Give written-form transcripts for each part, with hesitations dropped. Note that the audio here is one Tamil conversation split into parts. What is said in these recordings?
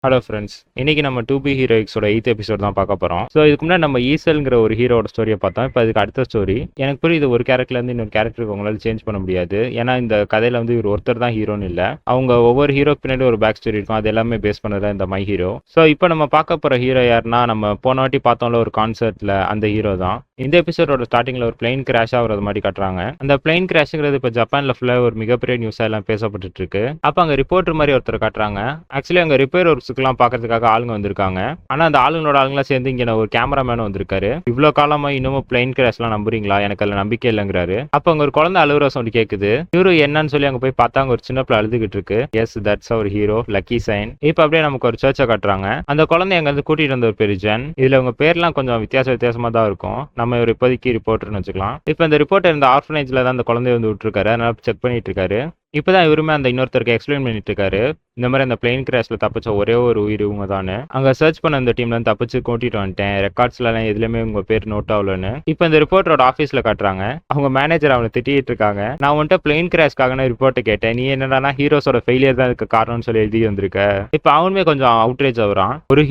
ஹலோ ஃப்ரெண்ட்ஸ், இன்னைக்கு நம்ம 2B ஹீரோயிக்ஸோட 8th எபிசோட் தான் பார்க்க போகிறோம். ஸோ இதுக்கு முன்னாடி நம்ம ஈசல்ங்கிற ஒரு ஹீரோட ஸ்டோரியை பார்த்தோம். இப்போ அதுக்கு அடுத்த ஸ்டோரி. எனக்கு புரியுது, ஒரு கேரக்டர்லேருந்து இன்னொரு கேரக்டருக்கு உங்களால் சேஞ்ச் பண்ண முடியாது. ஏன்னா இந்த கதையில் வந்து இவர் ஒருத்தர் தான் ஹீரோன்னு இல்லை, அவங்க ஒவ்வொரு ஹீரோக்கு பின்னாடி ஒரு பேக் ஸ்டோரி இருக்கும். அது எல்லாமே பேஸ் பண்ணதான் இந்த மை ஹீரோ. ஸோ இப்போ நம்ம பார்க்க போகிற ஹீரோ யாருன்னா, நம்ம போன வாட்டி பார்த்தோம்ல ஒரு கான்சர்ட்டில் அந்த ஹீரோ தான். இந்த எபிசோடோட ஸ்டார்டிங்கில் ஒரு பிளைன் கிராஷ் ஆகிறது மாதிரி காட்டுறாங்க. அந்த பிளைன் கிராஷுங்கிறது இப்போ ஜப்பானில் ஃபுல்லாக ஒரு மிகப்பெரிய நியூஸாக எல்லாம் பேசப்பட்டு இருக்கு. அப்போ அங்கே ரிப்போர்ட்டர் மாதிரி ஒருத்தர் காட்டுறாங்க. ஆக்சுவலி அங்கே ரிப்பேர் ஒர்க்ஸ்க்குலாம் பார்க்கறதுக்காக ஆளுங்க வந்திருக்காங்க. ஆனா அந்த ஆளுங்களோட ஆளுங்களா சேர்ந்து இங்க ஒரு கேமராமேனும் வந்திருக்காரு. இவ்வளவு காலமா இன்னமும் பிளைன் கிராஷ் எல்லாம் நம்புறீங்களா? எனக்கு அதுல நம்பிக்கை இல்லைங்கிறாரு. அப்ப அங்க ஒரு குழந்தை அழுகுற சவுண்ட் கேக்குது. இவரு என்னன்னு சொல்லி அங்க போய் பார்த்தா அங்க ஒரு சின்ன பிள்ளை அழுதுகிட்டு இருக்கு. Yes, that's our hero, lucky sign. இப்ப அப்படியே நமக்கு ஒரு சர்ச்சை காட்டுறாங்க. அந்த குழந்தை அங்க இருந்து கூட்டிட்டு வந்த ஒரு பேரு ஜென். இதுல உங்க பேர்லாம் கொஞ்சம் வித்தியாசமா தான் இருக்கும். நம்ம ஒரு இப்போதைக்கு ரிப்போர்ட்டர்னு வச்சுக்கலாம். இப்ப இந்த ரிப்போர்ட்டர் இந்த ஆர்ஃபனேஜ்ல தான் அந்த குழந்தைய வந்து விட்டுருக்காரு. அதனால செக் பண்ணிட்டு இருக்காரு. இப்பதான் இவருமே அந்த இன்னொருத்தருக்கு எக்ஸ்பிளைன் பண்ணிட்டு இருக்காரு. இந்த மாதிரி அந்த பிளைன் கிராஷ்ல தப்பிச்ச ஒரே ஒரு உயிர் இவங்க தானே. அங்க சர்ச் பண்ண அந்த டீம்ல தப்பிச்சு கூட்டிட்டு வந்துட்டேன். ரெக்கார்ட்ஸ்ல எல்லாம் எதுலயுமே உங்க பேர் நோட் ஆகலன்னு இப்ப இந்த ரிப்போர்ட்டரோட ஆபீஸ்ல காட்டுறாங்க. அவங்க மேனேஜர் அவனை திட்டிட்டு இருக்காங்க. நான் வந்துட்டு பிளைன் கிராஷ்காக ரிப்போர்ட் கேட்டேன், நீ என்னன்னா ஹீரோஸோட ஃபெயிலியர் தான் இதுக்கு காரணம்னு சொல்லி எழுதி வந்திருக்க. இப்ப அவனுமே கொஞ்சம் அவுட்ரேஜ் ஆகுறான். ஒரு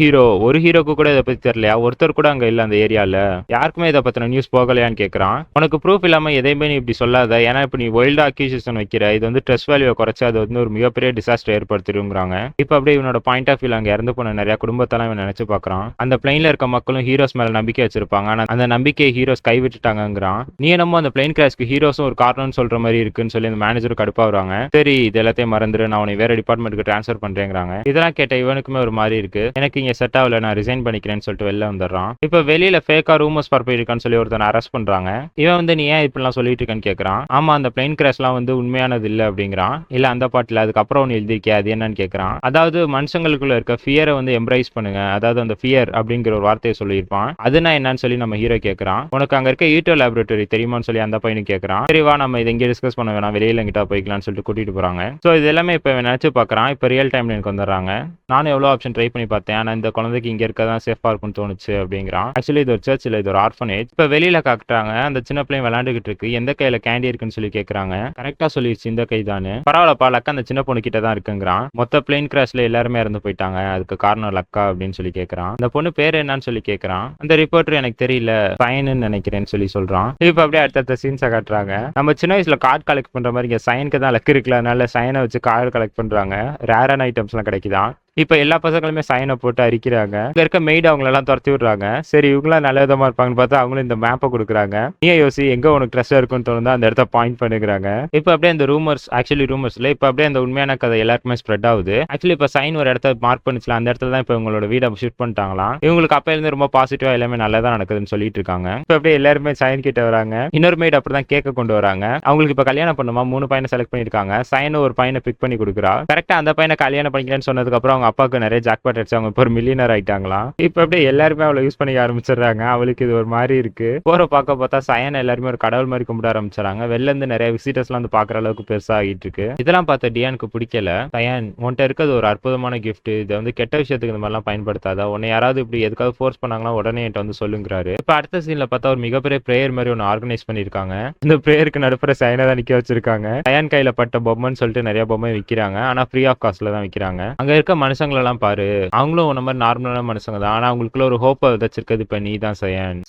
ஹீரோக்கு கூட இதை பத்தி தெரியலையா? ஒருத்தர் கூட அங்க இல்ல அந்த ஏரியால, யாருக்குமே இதை பத்தின நியூஸ் போகலையான்னு கேட்கறான். உனக்கு ப்ரூஃப் இல்லாம எதையுமே நீ இப்படி சொல்லாத. ஏன்னா இப்ப நீ வைல்டா அக்யூசேஷன் வைக்கிற, இது வந்து ஸ்ட்ரெஸ் வேல்யூவை குறைச்சு அது வந்து ஒரு மிகப்பெரிய டிசாஸ்டர் ஏற்படுத்திடுங்கிறாங்க. இப்ப அப்படியே இவனோட பாயிண்ட் ஆஃப் வியூல அங்க இறந்து போன நிறைய குடும்பத்தெல்லாம் இவன் நினைச்சு பாக்குறான். அந்த பிளைன்ல இருக்க மக்களும் ஹீரோஸ் மேல நம்பிக்கை வச்சிருப்பாங்க. ஆனா அந்த நம்பிக்கையை ஹீரோஸ் கைவிட்டுட்டாங்கிறான். நீ என்னமோ அந்த பிளைன் கிராஷ்க்கு ஹீரோஸும் ஒரு காரணம்னு சொல்ற மாதிரி இருக்குன்னு சொல்லி அந்த மேனேஜர் கடுப்பாகிறாங்க. சரி, இது எல்லாத்தையும் மறந்துரு, நான் உன்னை வேற டிபார்ட்மெண்ட்டுக்கு டிரான்ஸ்ஃபர் பண்றேங்கிறாங்க. இதெல்லாம் கேட்ட இவனுக்குமே ஒரு மாதிரி இருக்கு. எனக்கு இங்க செட் ஆகல, நான் ரிசைன் பண்ணிக்கிறேன்னு சொல்லிட்டு வெளில வந்துடுறான். இப்ப வெளியில ஃபேக்கா ரூமர்ஸ் பரப்பி இருக்கான்னு சொல்லி ஒருத்தனை அரெஸ்ட் பண்றாங்க. இவன் வந்து நீ ஏன் இப்படிலாம் சொல்லிட்டு இருக்கேன்னு கேட்கறான். ஆமா, அந்த பிளைன் கிராஷ்லாம் வந்து உண்மையானது இல்ல அப்படிங்கிறான். இல்ல அந்த பாட்டுல அதுக்கப்புறம் ஒன்று எழுதிருக்கே, அது என்னன்னு கேட்கறான். அதாவது மனுஷங்களுக்குள்ள இருக்க ஃபியரை வந்து எம்ப்ரைஸ் பண்ணுங்க, அதாவது அந்த ஃபியர் அப்படிங்கிற ஒரு வார்த்தையை சொல்லியிருப்பான். அதுனா என்னன்னு சொல்லி நம்ம ஹீரோ கேட்கறான். உனக்கு அங்க இருக்க ஈட்டோ லேபரேட்டரி தெரியுமான்னு சொல்லி அந்த பையனும் கேட்கறான். சரி வா, நம்ம இதை இங்கே டிஸ்கஸ் பண்ண வேணாம், வெளியில எங்கிட்ட போய்க்கலாம்னு சொல்லிட்டு கூட்டிட்டு போறாங்க. ஸோ இது எல்லாமே இப்போ நினைச்சு பாக்குறான். இப்போ ரியல் டைம்ல எனக்கு வந்துடுறாங்க. நானும் எவ்வளோ ஆப்ஷன் ட்ரை பண்ணி பார்த்தேன், ஆனா இந்த குழந்தைக்கு இங்க இருக்கதான் சேஃபா இருக்கும்னு தோணுச்சு அப்படிங்கிறான். ஆக்சுவலி இது ஒரு சர்ச் இல்ல, இது ஒரு ஆர்ஃபனேஜ். இப்போ வெளியில காட்டுறாங்க. அந்த சின்ன பிள்ளைங்க விளையாண்டுகிட்டு இருக்கு. எந்த கையில கேண்டி இருக்குன்னு சொல்லி கேட்கறாங்க. கரெக்டா சொல்லிடுச்சு, இந்த கை தானே. பரவாயில்லப்பா, லக்கா அந்த சின்ன பொண்ணு கிட்ட தான் இருக்குங்கிறான். மொத்த பிளைன் கிராஷ்ல எல்லாருமே இறந்து போயிட்டாங்க, அதுக்கு காரணம் லக்கா அப்படின்னு சொல்லி கேட்கறான். அந்த பொண்ணு பேர் என்னன்னு சொல்லி கேட்கறான். அந்த ரிப்போர்ட்டர் எனக்கு தெரியல, சைன்னு நினைக்கிறேன்னு சொல்லி சொல்றான். இப்ப அப்படியே அடுத்த சீன்ஸை காட்டுறாங்க. நம்ம சின்ன வயசுல கார்டு கலெக்ட் பண்ற மாதிரி இங்க சைனுக்கு தான் லக் இருக்குல்ல, அதனால சைனை வச்சு கார்டு கலெக்ட் பண்றாங்க. ரேரான ஐட்டம்ஸ் எல்லாம் கிடைக்குதான். இப்ப எல்லா பசங்களுமே சைனை போட்டு அரிக்கிறாங்க. இங்க இருக்க மெய்டு அவங்க எல்லாம் துரத்தி விடுறாங்க. சரி, இவங்களாம் நல்ல விதமா இருப்பாங்கன்னு பார்த்தா அவங்களும் இந்த மேப்பை கொடுக்குறாங்க. நீ யோசி, எங்க உனக்கு ட்ரெஸ் இருக்குன்னு தோணுதா அந்த இடத்த பாயிண்ட் பண்ணுறாங்க. இப்ப அப்படியே அந்த ரூமர்ஸ்ல இப்ப அப்படியே அந்த உண்மையான கதை எல்லாருக்குமே ஸ்ப்ரெட் ஆகுது. ஆக்சுவலி இப்ப சைன் ஒரு இடத்த மார்க் பண்ணிச்சுல, அந்த இடத்துல தான் இப்ப இவங்களோட வீடை ஷிஃப்ட் பண்ணிட்டாங்களாம். இவங்களுக்கு அப்ப இருந்து ரொம்ப பாசிட்டிவா எல்லாமே நல்லதா நடக்குதுன்னு சொல்லிட்டு இருக்காங்க. இப்ப அப்படியே எல்லாருமே சைன் கிட்ட வராங்க. இன்னொரு மெய்டு அப்படிதான் கேட்க கொண்டு வராங்க. அவங்களுக்கு இப்ப கல்யாணம் பண்ணுமா 3 பையனை செலக்ட் பண்ணிருக்காங்க. சைன் ஒரு பையனை பிக் பண்ணி கொடுக்குறா. கரெக்டா அந்த பையனை கல்யாணம் பண்ணிக்கிறேன்னு சொன்னதுக்கு அப்புறம் அவங்க அப்பாவுக்கு நிறைய ஜாக்பாட் அடிச்சு அவங்க இப்போ ஒரு மில்லியனர் ஆயிட்டாங்களாம். இப்ப அப்படியே எல்லாருமே அவளை யூஸ் பண்ணி ஆரம்பிச்சிடுறாங்க. அவளுக்கு இது ஒரு மாதிரி இருக்கு. போற பார்த்தா சயன் எல்லாருமே ஒரு கடவுள் மாதிரி கும்பிட ஆரம்பிச்சாங்க. வெளில இருந்து நிறைய விசிட்டர்ஸ் எல்லாம் வந்து பாக்குற அளவுக்கு பெருசா ஆகிட்டு இருக்கு. இதெல்லாம் பார்த்த டியானுக்கு பிடிக்கல. சயன், உன்கிட்ட இருக்கிறது ஒரு அற்புதமான கிஃப்ட், இதை வந்து கெட்ட விஷயத்துக்கு இந்த மாதிரிலாம் பயன்படுத்தாத. உன்னை யாராவது இப்படி எதுக்காவது ஃபோர்ஸ் பண்ணாங்களா உடனே என்கிட்ட வந்து சொல்லுங்கிறாரு. இப்ப அடுத்த சீன்ல பார்த்தா ஒரு மிகப்பெரிய பிரேயர் மாதிரி ஒன்று ஆர்கனைஸ் பண்ணிருக்காங்க. இந்த பிரேயருக்கு நடுப்புற சயனை தான் நிக்க வச்சிருக்காங்க. சயன் கையில பட்ட பொம்மைன்னு சொல்லிட்டு நிறைய பொம்மை விற்கிறாங்க. ஆனா ஃப்ரீ ஆஃப் காஸ்ட்ல தான் விற்கிறாங்க. அங்க இருக்க மனுஷங்களெல்லாம் பாரு, அவங்களும் உன்ன மாதிரி நார்மலான மனுஷங்க தான். ஆனா அவங்களுக்குள்ள ஒரு ஹோப்பை விதைச்சிருக்கிறது இப்ப நீ தான்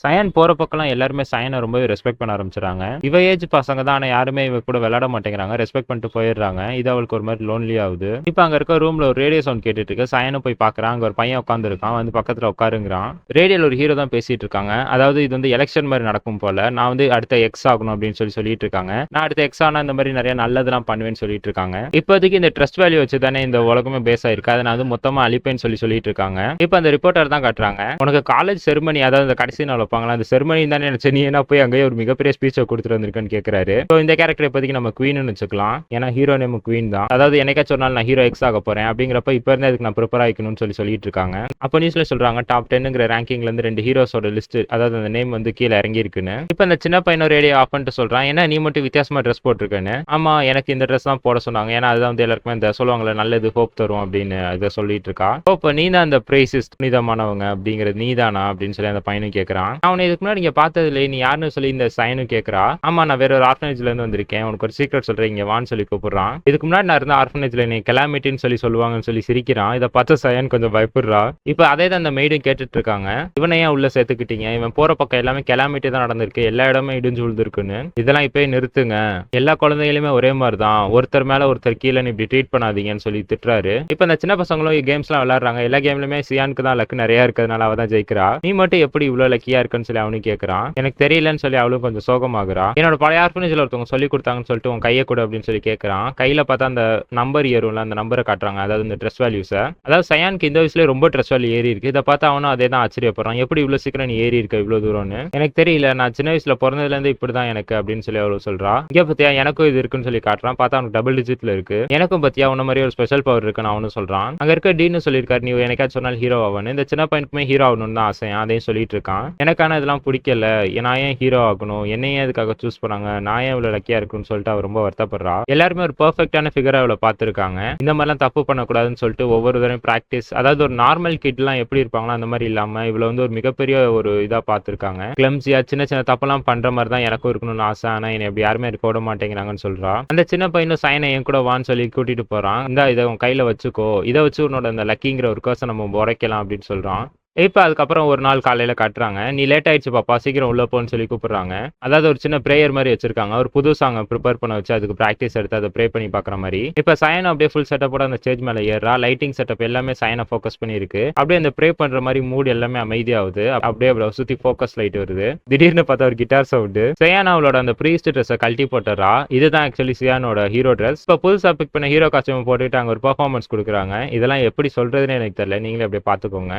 சயன் போற பக்கம் எல்லாருமே சயனை ரொம்பவே ரெஸ்பெக்ட் பண்ண ஆரம்பிச்சிடறாங்க. இவ ஏஜ் பசங்க தான், ஆனா யாருமே இவ கூட விளையாட மாட்டேங்கிறாங்க. ரெஸ்பெக்ட் பண்ணிட்டு போயிடுறாங்க. இது அவளுக்கு ஒரு மாதிரி லோன்லி ஆகுது. இப்ப அங்க இருக்க ரூம்ல ஒரு ரேடியோ சவுண்ட் கேட்டுட்டு இருக்கு. சயனை போய் பாக்குறான். அங்க ஒரு பையன் உட்காந்து இருக்கான். வந்து பக்கத்துல உட்காருங்கிறான். ரேடியோல ஒரு ஹீரோ தான் பேசிட்டு இருக்காங்க. அதாவது இது வந்து எலெக்ஷன் மாதிரி நடக்கும் போல, நான் வந்து அடுத்த எக்ஸ் ஆகணும் அப்படின்னு சொல்லிட்டு இருக்காங்க. நான் அடுத்த எக்ஸ் ஆனா இந்த மாதிரி நிறைய நல்லதெல்லாம் பண்ணுவேன்னு சொல்லிட்டு இருக்காங்க. இப்போதைக்கு இந்த ட்ரஸ்ட் வேல்யூ வச்சு தானே இந்த உலகமே பேஸ் ஆயிருக்கு, அதை நான் வந்து மொத்தமா அழிப்பேன்னு சொல்லிட்டு இருக்காங்க. இப்ப அந்த ரிப்போர்ட்டர் தான் காட்டுறாங்க. உனக்கு காலேஜ் செரிமனி, அதாவது இந்த கடைசி நாள் வைப்பாங்களா, அந்த செரிமனி தானே நினைச்சு நீ என்ன போய் அங்கேயே ஒரு மிகப்பெரிய ஸ்பீச்சை கொடுத்துட்டு வந்திருக்கேன்னு கேட்கறாரு. ஸோ இந்த கேரக்டர் இப்போதைக்கு நம்ம குவீன்னு வச்சுக்கலாம். ஏன்னா ஹீரோ நேம் குவீன் தான். அதாவது என்னைக்காச்சும் ஒரு நாள் நான் ஹீரோ எக்ஸ் ஆக போறேன் அப்படிங்கிறப்ப இப்ப இருந்து அதுக்கு நான் ப்ரிப்பேர் ஆகிக்கணும்னு சொல்லிட்டு இருக்காங்க. அப்போ நியூஸ்ல சொல்றாங்க டாப் 10ங்கிற ரேங்கிங்ல இருந்து 2 ஹீரோஸோட லிஸ்ட், அதாவது அந்த நேம் வந்து கீழே இறங்கி இருக்குன்னு. இப்ப அந்த சின்ன பையன் ரேடியோ ஆஃப் பண்ணிட்டு சொல்றான், ஏன்னா நீ மட்டும் வித்தியாசமா ட்ரெஸ் போட்டிருக்கேன்னு. ஆமா, எனக்கு இந்த ட்ரெஸ் தான் போட சொன்னாங்க. ஏன்னா அதுதான் வந்து எல்லாருக்குமே இந்த சொல்லுவாங்களே நல்லது ஹோப் தரும் அப்படின்னு. இதை சொல்லிட்டு இருக்கா. இப்போ நீ தான் அந்த பிரைசிஸ் புனிதமானவங்க அப்படிங்கிறது நீதானா அப்படின்னு சொல்லி அந்த பையனும் கேட்கறான். அவனை இதுக்கு முன்னாடி நீங்க பார்த்தது இல்லை, நீ யாருன்னு சொல்லி இந்த சைனும் கேட்கறா. ஆமா, நான் வேற ஒரு ஆர்ஃபனேஜ்ல இருந்து வந்திருக்கேன், உனக்கு ஒரு சீக்ரெட் சொல்றேன், இங்க வான்னு சொல்லி கூப்பிடுறான். இதுக்கு முன்னாடி நான் இருந்த ஆர்ஃபனேஜ்ல நீ கெலாமிட்டின்னு சொல்லி சொல்லுவாங்கன்னு சொல்லி சிரிக்கிறான். இதை பார்த்து சயன் கொஞ்சம் பயப்படுறா. இப்போ அதே தான் அந்த மெய்டும் கேட்டுட்டு இருக்காங்க. இவனை ஏன் உள்ள சேர்த்துக்கிட்டீங்க, இவன் போற பக்கம் எல்லாமே கெலாமிட்டி தான் நடந்திருக்கு, எல்லா இடமே இடிஞ்சு விழுந்திருக்குன்னு, இதெல்லாம் இப்பயே நிறுத்துங்க, எல்லா குழந்தைகளுமே ஒரே மாதிரி தான், ஒருத்தர் மேல ஒருத்தர் கீழே இப்படி ட்ரீட் பண்ணாதீங்கன்னு சொல்லி திட்டுறாரு. இப்போ இந்த சின்ன பசங்களும் கேம்ஸ் எல்லாம் விளையாடுறாங்க. எல்லா கேம்லயுமே சியானுக்கு தான் லக்கு நிறைய இருக்கிறதுனால அவ தான் ஜெயிக்கிறா. நீ மட்டும் எப்படி இவ்வளவு லக்கியா இருக்குன்னு சொல்லி அவனும் கேட்கறான். எனக்கு தெரியலன்னு சொல்லி அவளும் கொஞ்சம் சோகமாகறா. என்னோட பழைய ஆர்ஃபனேஜ்ல ஒருத்தவங்க சொல்லி கொடுத்தாங்கன்னு சொல்லிட்டு உன் கையை கொடு அப்படின்னு சொல்லி கேட்கறான். கையில பார்த்தா அந்த நம்பர் ஏறும்ல, அந்த நம்பரை காட்டுறாங்க, அதாவது இந்த ட்ரெஸ் வேல்யூஸ. அதாவது சயானுக்கு இந்த வயசுல ரொம்ப ட்ரெஸ் வேல்யூ ஏறி இருக்கு. இதை பார்த்து அவனும் அதே தான் ஆச்சரியப்படுறான். எப்படி இவ்வளவு சீக்கிரம் நீ ஏறி இருக்க இவ்வளவு தூரம்னு. எனக்கு தெரியல, நான் சின்ன வயசுல பிறந்ததுல இருந்து இப்படிதான் எனக்கு அப்படின்னு சொல்லி அவளு சொல்றா. இங்க பத்தியா எனக்கும் இது இருக்குன்னு சொல்லி காட்டுறான். பார்த்தா அவனுக்கு டபுள் டிஜிட்ல இருக்கு. எனக்கும் பத்தியா உன்ன மாதிரி ஒரு ஸ்பெஷல் பவர் இருக்குன்னு அவனும் சொல்றான். அங்க இருக்க டீன்னு சொல்லியிருக்காரு, நீ எனக்காச்சும் சொன்னால் ஹீரோ ஆகணும், இந்த சின்ன பையனுக்குமே ஹீரோ ஆகணும்னு தான் ஆசை, அதையும் சொல்லிட்டு இருக்கான். எனக்கான இதெல்லாம் பிடிக்கல, நான் ஏன் ஹீரோ ஆகணும், என்னையே அதுக்காக சூஸ் பண்ணாங்க, நான் ஏன் இவ்வளவு லக்கியா இருக்குன்னு சொல்லிட்டு அவர் ரொம்ப வருத்தப்படுறா. எல்லாருமே ஒரு பெர்ஃபெக்டான ஃபிகரை அவளை பார்த்துருக்காங்க. இந்த மாதிரிலாம் தப்பு பண்ணக்கூடாதுன்னு சொல்லிட்டு ஒவ்வொரு தடவையும் பிராக்டிஸ், அதாவது ஒரு நார்மல் கிட்லாம் எப்படி இருப்பாங்களோ அந்த மாதிரி இல்லாம இவ்வளவு வந்து ஒரு மிகப்பெரிய ஒரு இதா பார்த்துருக்காங்க. கிளம்ஸியா சின்ன சின்ன தப்பெல்லாம் பண்ற மாதிரி தான் எனக்கும் இருக்கணும்னு ஆசை, ஆனா என்னை எப்படி யாருமே இருக்க விட மாட்டேங்கிறாங்கன்னு சொல்றா. அந்த சின்ன பையனும் சைனை என் கூட வான்னு சொல்லி கூட்டிட்டு போறான். இந்த இதை உன் கையில வச்சுக்கோ, இதை வச்சு உன்னோட அந்த லக்கிங்கிற ஒரு கர்ஸை நம்ம உடைக்கலாம் அப்படின்னு சொல்றான். இப்ப அதுக்கப்புறம் ஒரு நாள் காலையில காட்டுறாங்க. நீ லேட் ஆயிடுச்சு பாப்பா, சீக்கிரம் உள்ள போன்னு சொல்லி கூப்பிடுறாங்க. அதாவது ஒரு சின்ன பிரேயர் மாதிரி வச்சிருக்காங்க. ஒரு புது சாங் ப்ரிப்பேர் பண்ண வச்சு அதுக்கு பிராக்டிஸ் எடுத்து அதை ப்ரே பண்ணி பாக்குற மாதிரி. இப்ப சயன் அப்படியே ஃபுல் செட்டப்போட அந்த ஸ்டேஜ் மேல ஏறா. லைட்டிங் செட்டப் எல்லாமே சயனை ஃபோக்கஸ் பண்ணி இருக்கு. அப்படியே அந்த ப்ரே பண்ற மாதிரி மூட் எல்லாமே அமைதியாகுது. அப்படியே அவ்வளவு சுத்தி ஃபோக்கஸ் லைட் வருது. திடீர்னு பார்த்தா ஒரு கிட்டார் சவுண்ட். சயான் அவளோட அந்த ப்ரீஸ்ட் ட்ரெஸ்ஸை கழட்டி போட்டுறா. இதுதான் ஆக்சுவலி சியானோட ஹீரோ ட்ரெஸ். இப்ப புதுசா பிக் பண்ண ஹீரோ காஸ்டியூம் போட்டுட்டு அங்க ஒரு பெர்ஃபார்மன்ஸ் கொடுக்குறாங்க. இதெல்லாம் எப்படி சொல்றதுன்னு எனக்கு தெரியல, நீங்களே அப்படியே பாத்துக்கோங்க.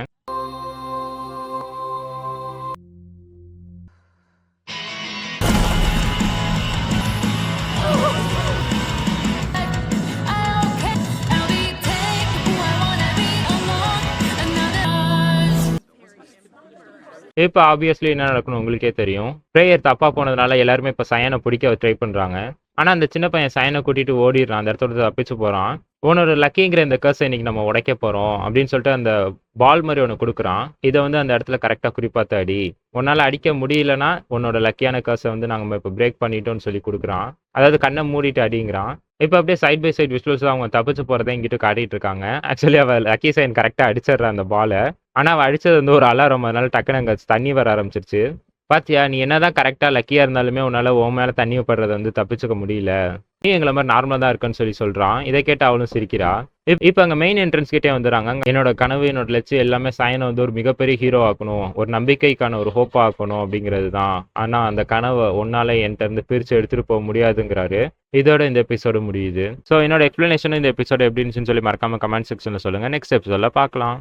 இப்ப ஆப்வியஸ்லி என்ன நடக்கணும் உங்களுக்கே தெரியும். பிரேயர் தப்பா போனதுனால எல்லாருமே இப்ப சயனை பிடிக்க ட்ரை பண்றாங்க. ஆனா அந்த சின்ன பையன் சயனை கூட்டிட்டு ஓடிடுறான், அந்த இடத்தோட தப்பிச்சு போறான். உன்னோட லக்கிங்கிற இந்த கர்ஸை இன்னைக்கு நம்ம உடைக்க போறோம் அப்படின்னு சொல்லிட்டு அந்த பால் மாதிரி ஒன்று கொடுக்குறான். இதை வந்து அந்த இடத்துல கரெக்டா குறிப்பாத்து அடி, உன்னால அடிக்க முடியலன்னா உன்னோட லக்கியான கர்ஸை வந்து நாங்க இப்ப பிரேக் பண்ணிட்டோம்னு சொல்லி கொடுக்குறான். அதாவது கண்ணை மூடிட்டு அடிங்கிறான். இப்ப அப்படியே சைட் பை சைட் விஷுவல்ஸ் அவங்க தப்பிச்சு போறதை இங்கிட்டு காட்டிட்டு இருக்காங்க. ஆக்சுவலி அவ லக்கி சைன் கரெக்டா அடிச்சிடுறா அந்த பாலை. ஆனா அவ அடிச்சது வந்து ஒரு அலாரம், அதனால டக்குனு அங்க தண்ணி வர ஆரம்பிச்சிருச்சு. பாத்தியா, நீ என்னதான் கரெக்டா லக்கியா இருந்தாலுமே உன்னால உன் மேல தண்ணி படுறதை வந்து தப்பிச்சுக்க முடியல, நீ எங்களை மாதிரி நார்மலா தான் இருக்குன்னு சொல்லி சொல்றான். இதை கேட்டு அவளும் சிரிக்கிறா. இப்ப அங்க மெயின் என்ட்ரன்ஸ் கிட்டே வந்துடுறாங்க. என்னோட கனவு, என்னோட லட்சியம் எல்லாமே சயனை வந்து ஒரு மிகப்பெரிய ஹீரோ ஆக்கணும், ஒரு நம்பிக்கைக்கான ஒரு ஹோப்பா ஆக்கணும் அப்படிங்கிறது தான். ஆனா அந்த கனவை ஒன்னால என்கிட்ட இருந்து பிரிச்சு எடுத்துட்டு போக முடியாதுங்கிறாரு. இதோட இந்த எபிசோடு முடியுது. ஸோ என்னோட எக்ஸ்பிளனேஷன் இந்த எபிசோடு எப்படி இருந்துச்சுன்னு சொல்லி மறக்காம கமெண்ட் செக்ஷன்ல சொல்லுங்க. நெக்ஸ்ட் எபிசோட்ல பார்க்கலாம்.